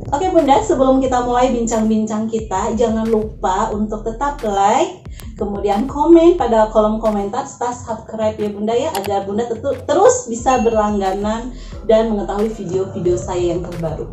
Oke Bunda, sebelum kita mulai bincang-bincang kita, jangan lupa untuk tetap like, kemudian komen pada kolom komentar, serta subscribe ya Bunda ya, agar Bunda terus bisa berlangganan dan mengetahui video-video saya yang terbaru.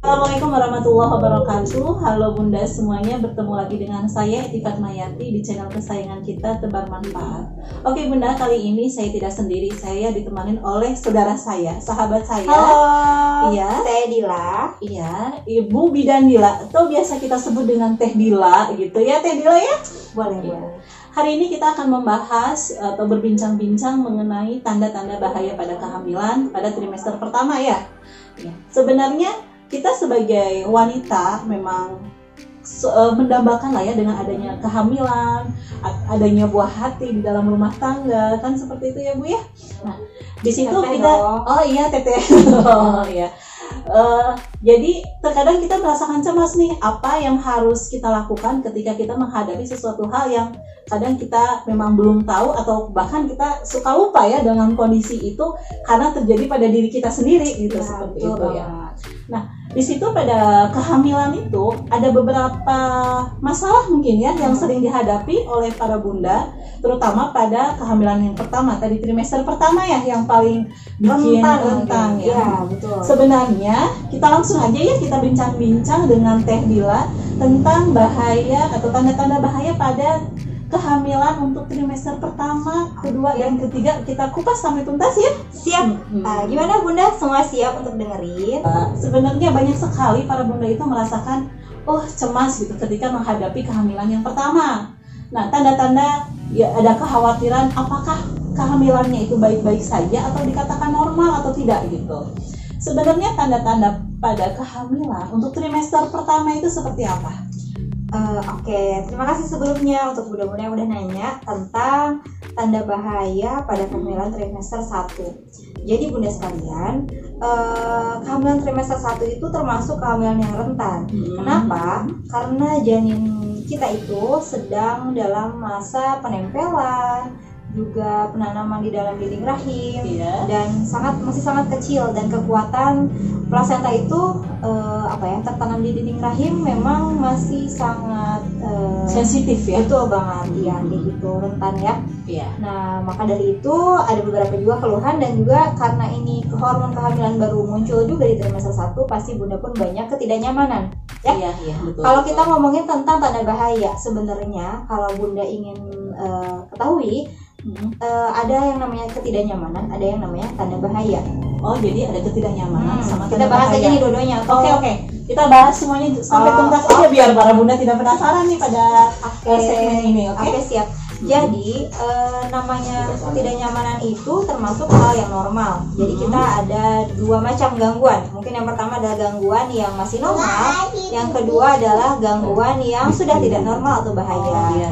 Assalamualaikum warahmatullahi wabarakatuh. Halo Bunda semuanya, bertemu lagi dengan saya Eti Fatmayati di channel kesayangan kita Tebar Manfaat. Oke Bunda, kali ini saya tidak sendiri, saya ditemani oleh saudara saya, sahabat saya. Halo, iya, saya Dila. Iya, Ibu Bidan Dila, atau biasa kita sebut dengan Teh Dila gitu ya, Teh Dila ya? Boleh. Hari ini kita akan membahas atau berbincang-bincang mengenai tanda-tanda bahaya pada kehamilan pada trimester pertama ya. Sebenarnya kita sebagai wanita memang mendambakan lah ya dengan adanya kehamilan, adanya buah hati di dalam rumah tangga, kan seperti itu ya Bu ya. Nah, di situ kita oh iya Teteh. Oh iya. Jadi terkadang kita merasakan cemas nih, apa yang harus kita lakukan ketika kita menghadapi sesuatu hal yang kadang kita memang belum tahu, atau bahkan kita suka lupa ya dengan kondisi itu karena terjadi pada diri kita sendiri gitu ya, seperti itu ya. Nah, di situ pada kehamilan itu ada beberapa masalah mungkin ya yang sering dihadapi oleh para bunda, terutama pada kehamilan yang pertama, tadi trimester pertama ya, yang paling bikin rentan ya. Ya, betul. Sebenarnya kita langsung aja ya, kita bincang-bincang dengan Teh Dila tentang bahaya atau tanda-tanda bahaya pada kehamilan untuk trimester pertama, kedua, dan ketiga. Kita kupas sampai tuntas ya. Siap. Gimana Bunda? Semua siap untuk dengerin? Sebenarnya banyak sekali para bunda itu merasakan cemas gitu ketika menghadapi kehamilan yang pertama. Nah, tanda-tanda ya ada kekhawatiran apakah kehamilannya itu baik-baik saja atau dikatakan normal atau tidak gitu. Sebenarnya tanda-tanda pada kehamilan untuk trimester pertama itu seperti apa? Oke, terima kasih sebelumnya untuk bunda-bunda yang udah nanya tentang tanda bahaya pada kehamilan trimester 1. Jadi bunda sekalian, kehamilan trimester 1 itu termasuk kehamilan yang rentan. Kenapa? Karena janin kita itu sedang dalam masa penempelan, juga penanaman di dalam dinding rahim, dan masih sangat kecil, dan kekuatan plasenta itu tertanam di dinding rahim memang masih sangat sensitif ya. Betul banget ya, gitu rentan ya. Nah, maka dari itu ada beberapa juga keluhan, dan juga karena ini hormon kehamilan baru muncul juga di trimester 1, pasti bunda pun banyak ketidaknyamanan ya. Betul. Kalau kita ngomongin tentang tanda bahaya, sebenarnya kalau bunda ingin ketahui, ada yang namanya ketidaknyamanan, ada yang namanya tanda bahaya. Oh, jadi ada ketidaknyamanan sama tanda bahaya. Kita bahas aja nih dua-duanya. Oke. Kita bahas semuanya sampai tuntas aja biar para bunda tidak penasaran nih pada segmen ini. Oke, siap. Jadi namanya ketidaknyamanan itu termasuk hal yang normal. Jadi kita ada dua macam gangguan. Mungkin yang pertama adalah gangguan yang masih normal, yang kedua adalah gangguan yang sudah tidak normal atau bahaya.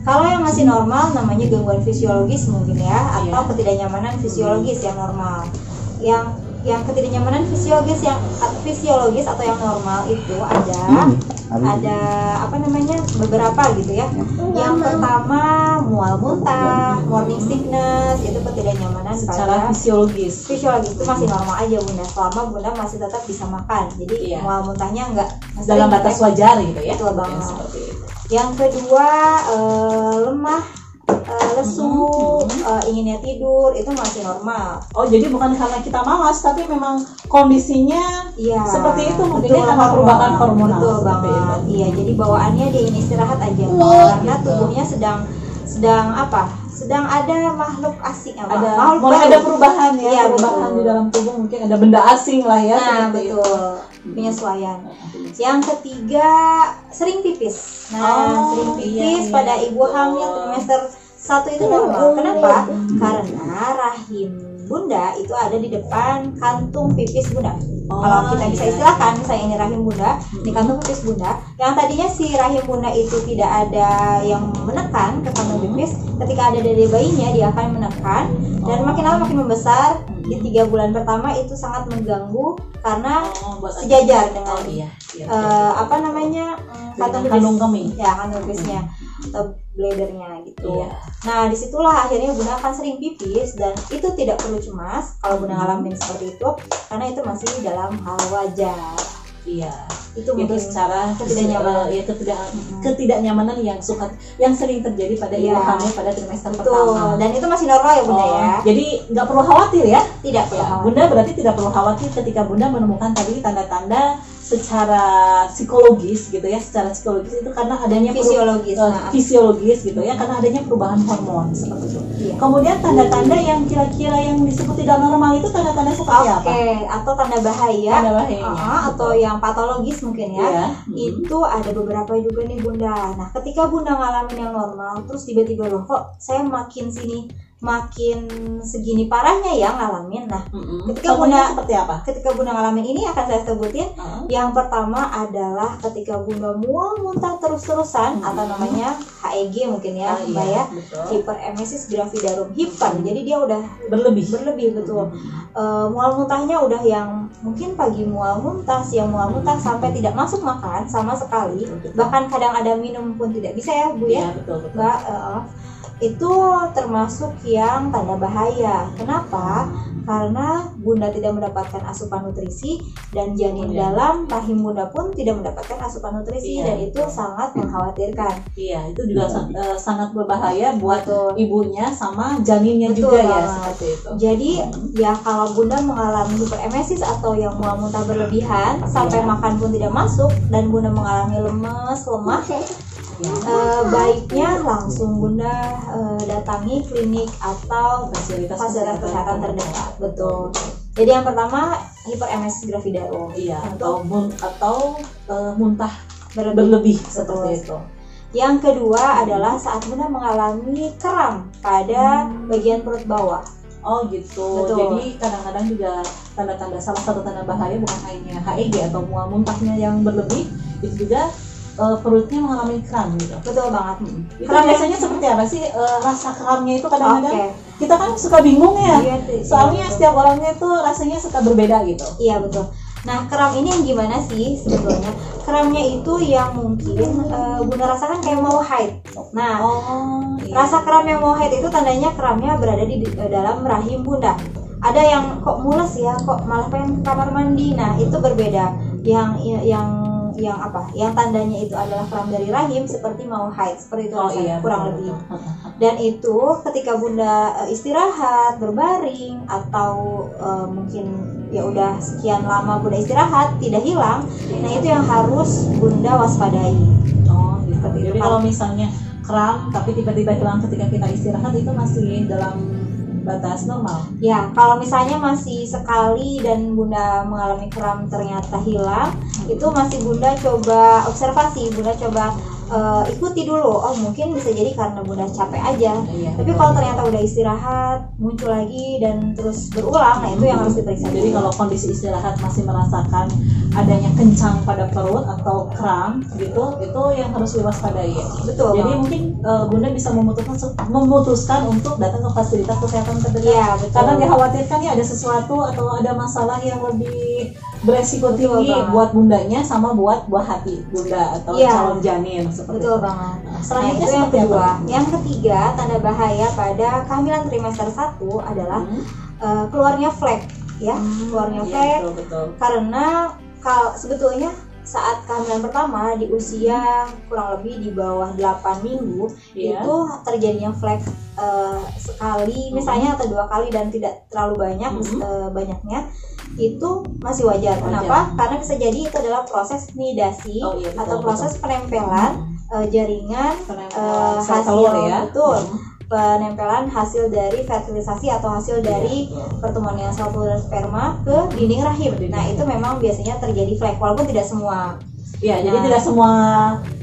Kalau yang masih normal namanya gangguan fisiologis mungkin ya, atau ketidaknyamanan fisiologis yang normal. Yang ketidaknyamanan fisiologis atau yang normal itu ada beberapa gitu ya. Yang pertama mual muntah, morning sickness, itu ketidaknyamanan secara fisiologis itu masih normal aja bunda, selama bunda masih tetap bisa makan. Jadi mual muntahnya enggak dalam batas wajar gitu ya. Betul banget. Yang kedua lemah, lesu, inginnya tidur, itu masih normal. Oh, jadi bukan karena kita malas, tapi memang kondisinya seperti itu, mungkin karena perubahan hormonal. Betul banget. Iya, jadi bawaannya dia ingin istirahat aja, karena tubuhnya sedang ada makhluk asing, mulai ada perubahan ya, perubahan di dalam tubuh, mungkin ada benda asing lah ya. Nah, betul. Penyesuaian. Yang ketiga, sering pipis. Sering pipis pada ibu hamil trimester 1 itu normal. Kenapa? Karena rahim bunda itu ada di depan kantung pipis bunda. Kalau kita bisa istilahkan, misalnya ini rahim bunda, di kantung pipis bunda, yang tadinya si rahim bunda itu tidak ada yang menekan ke kantung pipis, ketika ada dari bayinya dia akan menekan, dan makin lama makin membesar, di 3 bulan pertama itu sangat mengganggu karena buat sejajar dengan betul. Kandung kemih. Ya, kandung kemihnya atau bladernya gitu. Iya. Nah, disitulah akhirnya Bunda akan sering pipis, dan itu tidak perlu cemas kalau Bunda ngalamin seperti itu, karena itu masih dalam hal wajar. Iya. Itu mungkin secara ketidaknyamanan. Ketidaknyamanan yang sering terjadi pada ibu hamil pada trimester pertama. Dan itu masih normal ya Bunda ya. Jadi nggak perlu khawatir ya. Tidak perlu khawatir. Bunda berarti tidak perlu khawatir ketika Bunda menemukan tadi tanda-tanda secara psikologis gitu ya, secara psikologis itu karena adanya fisiologis gitu ya, karena adanya perubahan hormon seperti itu. Iya. Kemudian tanda-tanda yang kira-kira yang disebut tidak normal itu tanda-tanda seperti apa? Atau tanda bahaya, atau yang patologis mungkin ya. Iya. Itu ada beberapa juga nih Bunda. Nah, ketika Bunda ngalamin yang normal, terus tiba-tiba loh kok saya makin segini parahnya ya ngalamin. Nah, ketika Bunda seperti apa? Ketika Bunda ngalamin ini akan saya sebutin. Yang pertama adalah ketika Bunda mual muntah terus-terusan, atau namanya HEG mungkin ya, Mbak ya. Hyperemesis gravidarum, hiper. Jadi dia udah berlebih betul. Mual muntahnya udah yang mungkin pagi mual muntah, siang mual muntah, sampai tidak masuk makan sama sekali. Bahkan kadang ada minum pun tidak bisa ya Bu ya. Betul. Mbak, itu termasuk yang tanda bahaya. Kenapa? Karena Bunda tidak mendapatkan asupan nutrisi, dan janin dalam rahim Bunda pun tidak mendapatkan asupan nutrisi, dan itu sangat mengkhawatirkan. Iya, itu juga sangat berbahaya buat ibunya sama janinnya juga ya, seperti itu. Jadi ya kalau Bunda mengalami hiperemesis atau yang mual muntah berlebihan sampai makan pun tidak masuk, dan Bunda mengalami lemas, lemah, baiknya langsung Bunda datangi klinik atau fasilitas kesehatan terdekat. Betul. Jadi yang pertama hiperemesis gravidarum. Iya. Atau muntah berlebih seperti itu. Yang kedua adalah saat Bunda mengalami kram pada bagian perut bawah. Oh gitu. Betul. Jadi kadang-kadang juga tanda-tanda, salah satu tanda bahaya bukan hanya HEG atau mual muntahnya yang berlebih, itu juga perutnya mengalami kram gitu. Betul banget. Kram biasanya seperti apa sih rasa kramnya itu? Kadang-kadang kita kan suka bingung ya. Soalnya setiap orangnya itu rasanya suka berbeda gitu. Iya betul. Nah, kram ini yang gimana sih sebetulnya? Kramnya itu yang mungkin Bunda rasakan kayak mau haid. Nah, rasa kram yang mau haid itu tandanya kramnya berada di dalam rahim Bunda. Ada yang kok mules ya, kok malah pengen ke kamar mandi. Nah, itu berbeda. Yang tandanya itu adalah kram dari rahim seperti mau haid, seperti itu kurang lebih. Dan itu ketika Bunda istirahat, berbaring, atau mungkin ya udah sekian lama Bunda istirahat tidak hilang, nah itu yang harus Bunda waspadai. Jadi kalau misalnya kram tapi tiba-tiba hilang ketika kita istirahat, itu masih dalam batas normal. Ya, kalau misalnya masih sekali dan Bunda mengalami kram ternyata hilang, itu masih Bunda coba observasi, Bunda coba ikuti dulu. Oh, mungkin bisa jadi karena Bunda capek aja. Tapi kalau ternyata udah istirahat muncul lagi dan terus berulang, nah itu yang harus diperiksa. Jadi kalau kondisi istirahat masih merasakan adanya kencang pada perut atau kram gitu, itu yang harus diwaspadai. Betul. Jadi mungkin Bunda bisa memutuskan untuk datang ke fasilitas kesehatan terdekat. Ya, betul. Karena dikhawatirkan ya ada sesuatu atau ada masalah yang lebih beresiko tinggi buat Bundanya sama buat buah hati Bunda atau calon janin. Betul banget. Selanjutnya yang kedua, yang ketiga tanda bahaya pada kehamilan trimester 1 adalah keluarnya flek, ya, keluarnya flek. Betul. Karena sebetulnya saat kehamilan pertama di usia kurang lebih di bawah 8 minggu itu terjadinya flek sekali misalnya atau 2 kali dan tidak terlalu banyak, banyaknya itu masih wajar. Kenapa? Karena bisa jadi itu adalah proses nidasi atau proses penempelan jaringan hasil penempelan hasil dari fertilisasi atau hasil dari pertemuan sel telur dan sperma ke dinding rahim. Nah, itu memang biasanya terjadi flek walaupun tidak semua. Jadi tidak semua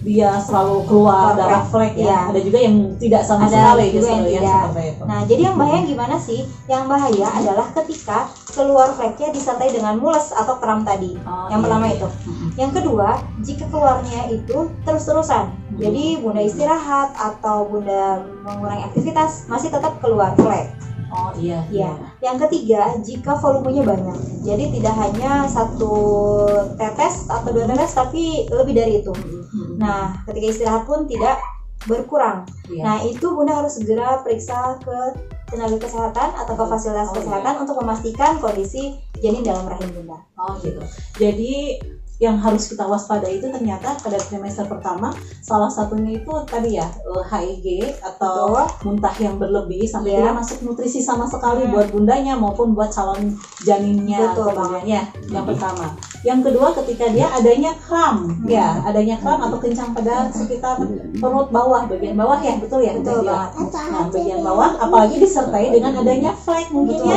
dia selalu keluar darah flek ya. Ada juga yang tidak sama sekali juga yang tidak. Nah, jadi yang bahaya gimana sih? Yang bahaya adalah ketika keluar fleknya disertai dengan mules atau kram tadi. Yang pertama itu. Yang kedua, jika keluarnya itu terus-terusan. Jadi Bunda istirahat atau Bunda mengurangi aktivitas masih tetap keluar flek. Yang ketiga, jika volumenya banyak. Jadi tidak hanya 1 tetes atau 2 tetes, tapi lebih dari itu. Nah, ketika istirahat pun tidak berkurang. Nah, itu Bunda harus segera periksa ke tenaga kesehatan atau ke fasilitas kesehatan untuk memastikan kondisi janin dalam rahim Bunda. Oh gitu. Jadi yang harus kita waspadai itu ternyata pada trimester pertama salah satunya itu tadi ya HIG atau muntah yang berlebih sampai tidak masuk nutrisi sama sekali buat bundanya maupun buat calon janinnya. Betul banget ya. Yang pertama. Yang kedua ketika dia adanya kram, ya adanya kram atau kencang pada sekitar perut bawah, bagian bawah ya, betul ya. Betul banget. Nah bagian bawah apalagi disertai dengan adanya flek mungkin ya.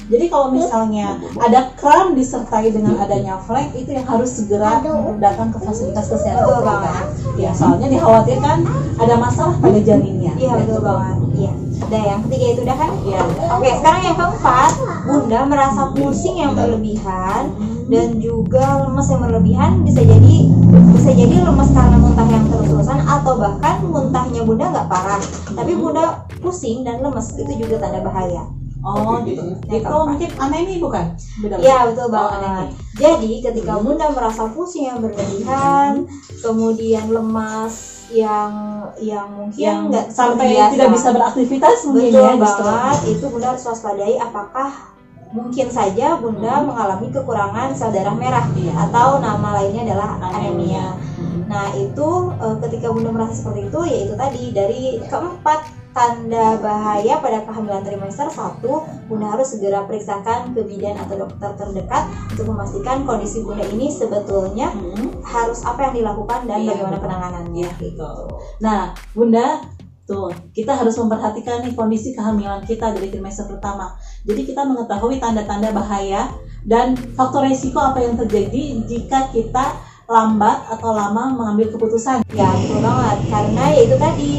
Jadi kalau misalnya ada kram disertai dengan adanya flek itu yang harus segera datang ke fasilitas kesehatan. Betul banget. Ya, soalnya dikhawatirkan ada masalah pada janinnya. Iya, betul banget. Iya. Udah yang ketiga itu udah kan? Iya. Oke, sekarang yang keempat, Bunda merasa pusing yang berlebihan dan juga lemes yang berlebihan, bisa jadi lemes karena muntah yang terus-terusan atau bahkan muntahnya Bunda nggak parah, tapi Bunda pusing dan lemes, itu juga tanda bahaya. Oh gitu. Itu mungkin anemi bukan? Iya betul banget. Jadi ketika Bunda merasa pusing yang berlebihan, kemudian lemas yang mungkin nggak sampai biasa, tidak bisa beraktivitas mungkin betul ya. Banget. Itu Bunda harus waspadai apakah mungkin saja Bunda mengalami kekurangan sel darah merah atau nama lainnya adalah anemia. Nah itu ketika Bunda merasa seperti itu, yaitu tadi dari keempat tanda bahaya pada kehamilan trimester 1, Bunda harus segera periksakan ke bidan atau dokter terdekat untuk memastikan kondisi Bunda ini sebetulnya harus apa yang dilakukan dan bagaimana penanganannya. Gitu. Nah, Bunda, tuh kita harus memperhatikan nih kondisi kehamilan kita dari trimester pertama. Jadi kita mengetahui tanda-tanda bahaya dan faktor resiko apa yang terjadi jika kita lambat atau lama mengambil keputusan. Ya betul banget, karena ya itu tadi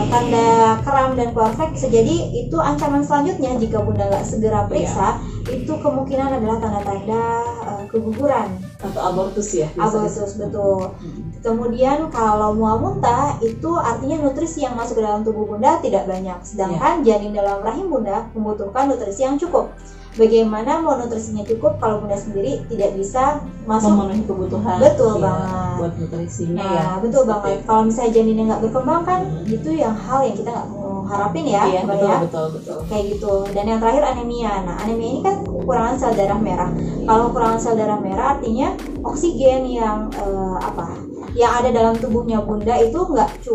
tanda kram dan keluar flek bisa jadi itu ancaman selanjutnya jika Bunda nggak segera periksa. Itu kemungkinan adalah tanda-tanda keguguran atau abortus ya. Abortus betul. Kemudian kalau mual muntah itu artinya nutrisi yang masuk ke dalam tubuh Bunda tidak banyak, sedangkan janin dalam rahim Bunda membutuhkan nutrisi yang cukup. Bagaimana mau nutrisinya cukup kalau Bunda sendiri tidak bisa masuk memenuhi kebutuhan? Betul banget buat nutrisinya. Nah, betul banget. Kalau misalnya janinnya nggak berkembang kan itu yang hal yang kita nggak mau harapin ya. Iya, betul. Kayak gitu. Dan yang terakhir anemia. Nah, anemia ini kan kekurangan sel darah merah. Kalau kekurangan sel darah merah artinya oksigen yang yang ada dalam tubuhnya Bunda itu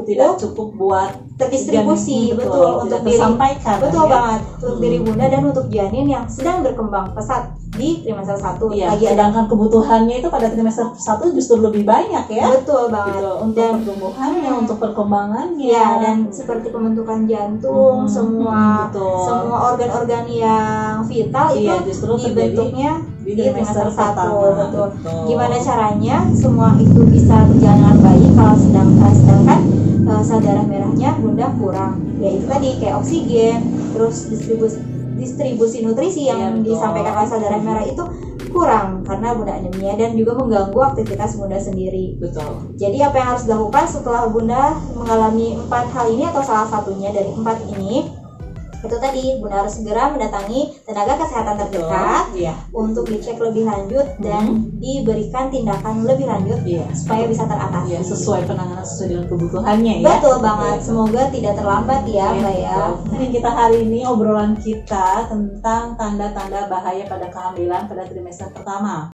tidak cukup buat terdistribusi betul untuk diri tersampaikan. Betul banget untuk diri Bunda dan untuk janin yang sedang berkembang pesat di trimester 1. Sedangkan kebutuhannya itu pada trimester 1 justru lebih banyak ya. Betul banget. Gitu. Untuk pertumbuhannya, untuk perkembangannya. Ya, dan seperti pembentukan jantung, semua organ-organ yang vital itu justru dibentuknya di trimester 1. Betul. Betul. Gimana caranya semua itu bisa berjalan dengan baik kalau sedangkan sel darah merahnya Bunda kurang. Ya itu tadi kayak oksigen, terus distribusi nutrisi yang disampaikan oleh sel darah merah itu kurang karena Bunda anemia dan juga mengganggu aktivitas Bunda sendiri. Betul. Jadi apa yang harus dilakukan setelah Bunda mengalami 4 hal ini atau salah satunya dari 4 ini, itu tadi Bunda harus segera mendatangi tenaga kesehatan terdekat untuk dicek lebih lanjut dan diberikan tindakan lebih lanjut supaya bisa teratasi. Sesuai penanganan sesuai dengan kebutuhannya ya. Betul banget. Semoga tidak terlambat ya, Mbak ya. Ini kita hari ini obrolan kita tentang tanda-tanda bahaya pada kehamilan pada trimester pertama.